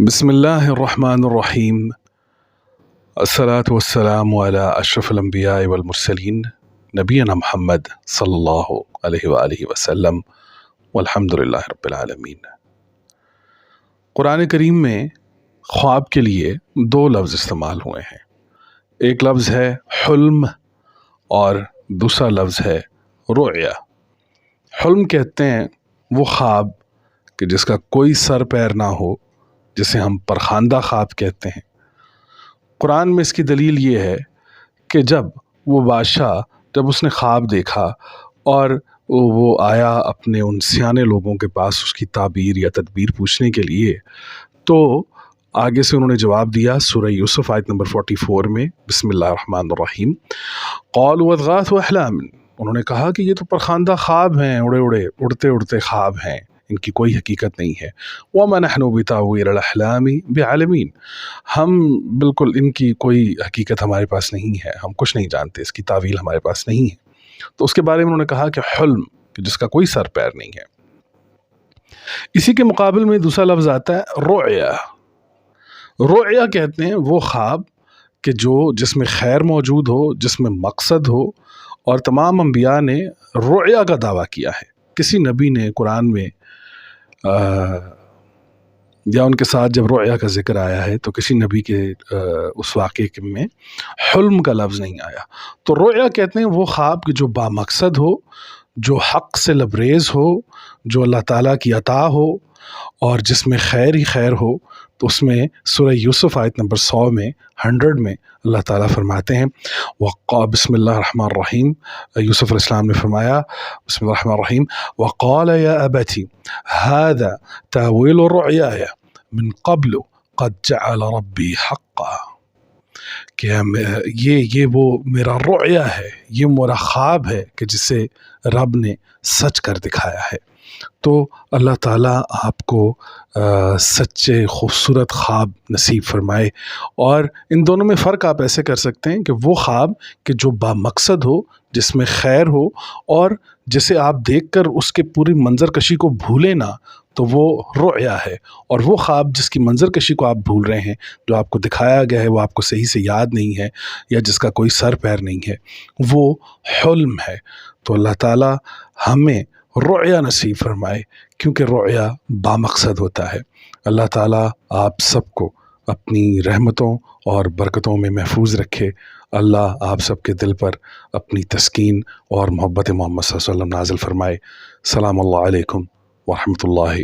بسم اللہ الرحمن الرحیم الصلاۃ والسلام علی اشرف الانبیاء والمرسلین نبینا محمد صلی اللہ علیہ وآلہ وسلم والحمد للہ رب العالمین۔ قرآن کریم میں خواب کے لیے دو لفظ استعمال ہوئے ہیں، ایک لفظ ہے حلم اور دوسرا لفظ ہے رؤیا۔ حلم کہتے ہیں وہ خواب کہ جس کا کوئی سر پیر نہ ہو، جسے ہم پرخاندہ خواب کہتے ہیں۔ قرآن میں اس کی دلیل یہ ہے کہ جب وہ بادشاہ جب اس نے خواب دیکھا اور وہ آیا اپنے ان سیانے لوگوں کے پاس اس کی تعبیر یا تدبیر پوچھنے کے لیے، تو آگے سے انہوں نے جواب دیا سورہ یوسف آیت نمبر 44 میں، بسم اللہ الرحمن الرحیم، قالوا اضغاث احلام، انہوں نے کہا کہ یہ تو پرخاندہ خواب ہیں، اڑتے اڑتے خواب ہیں، ان کی کوئی حقیقت نہیں ہے۔ وَمَا نَحْنُ بِتَأْوِيلِ الْأَحْلَامِ بِعَالِمِينَ، ہم بالکل ان کی کوئی حقیقت ہمارے پاس نہیں ہے، ہم کچھ نہیں جانتے، اس کی تعویل ہمارے پاس نہیں ہے۔ تو اس کے بارے میں انہوں نے کہا کہ حلم کہ جس کا کوئی سر پیر نہیں ہے۔ اسی کے مقابل میں دوسرا لفظ آتا ہے رؤیا۔ رؤیا کہتے ہیں وہ خواب کہ جس میں خیر موجود ہو، جس میں مقصد ہو، اور تمام انبیاء نے رؤیا کا دعویٰ کیا ہے۔ کسی نبی نے قرآن میں یا ان کے ساتھ جب رؤیا کا ذکر آیا ہے تو کسی نبی کے اس واقعے میں حلم کا لفظ نہیں آیا۔ تو رؤیا کہتے ہیں وہ خواب کہ جو با مقصد ہو، جو حق سے لبریز ہو، جو اللہ تعالیٰ کی عطا ہو اور جس میں خیر ہی خیر ہو۔ تو اس میں سورہ یوسف آیت نمبر 100 میں اللہ تعالیٰ فرماتے ہیں بسم اللہ الرحمن الرحیم، یوسف علیہ السلام نے فرمایا بسم اللہ الرحمن الرحیم، وَقَالَ يَا أَبَتِ هَذَا تَأْوِيلُ رُؤْيَايَ مِن قَبْلُ قَدْ جَعَلَ رَبِّي حَقًّا، کہ یہ وہ میرا رؤیا ہے، یہ میرا خواب ہے کہ جسے رب نے سچ کر دکھایا ہے۔ تو اللہ تعالیٰ آپ کو سچے خوبصورت خواب نصیب فرمائے۔ اور ان دونوں میں فرق آپ ایسے کر سکتے ہیں کہ وہ خواب کہ جو با مقصد ہو، جس میں خیر ہو، اور جسے آپ دیکھ کر اس کے پوری منظر کشی کو بھولیں نہ، تو وہ رؤیا ہے۔ اور وہ خواب جس کی منظر کشی کو آپ بھول رہے ہیں، جو آپ کو دکھایا گیا ہے وہ آپ کو صحیح سے یاد نہیں ہے، یا جس کا کوئی سر پیر نہیں ہے، وہ حلم ہے۔ تو اللہ تعالیٰ ہمیں رؤیا نصیب فرمائے، کیونکہ رؤیا با مقصد ہوتا ہے۔ اللہ تعالیٰ آپ سب کو اپنی رحمتوں اور برکتوں میں محفوظ رکھے۔ اللہ آپ سب کے دل پر اپنی تسکین اور محبت محمد صلی اللہ علیہ وسلم نازل فرمائے۔ السلام اللہ علیکم ورحمۃ اللہ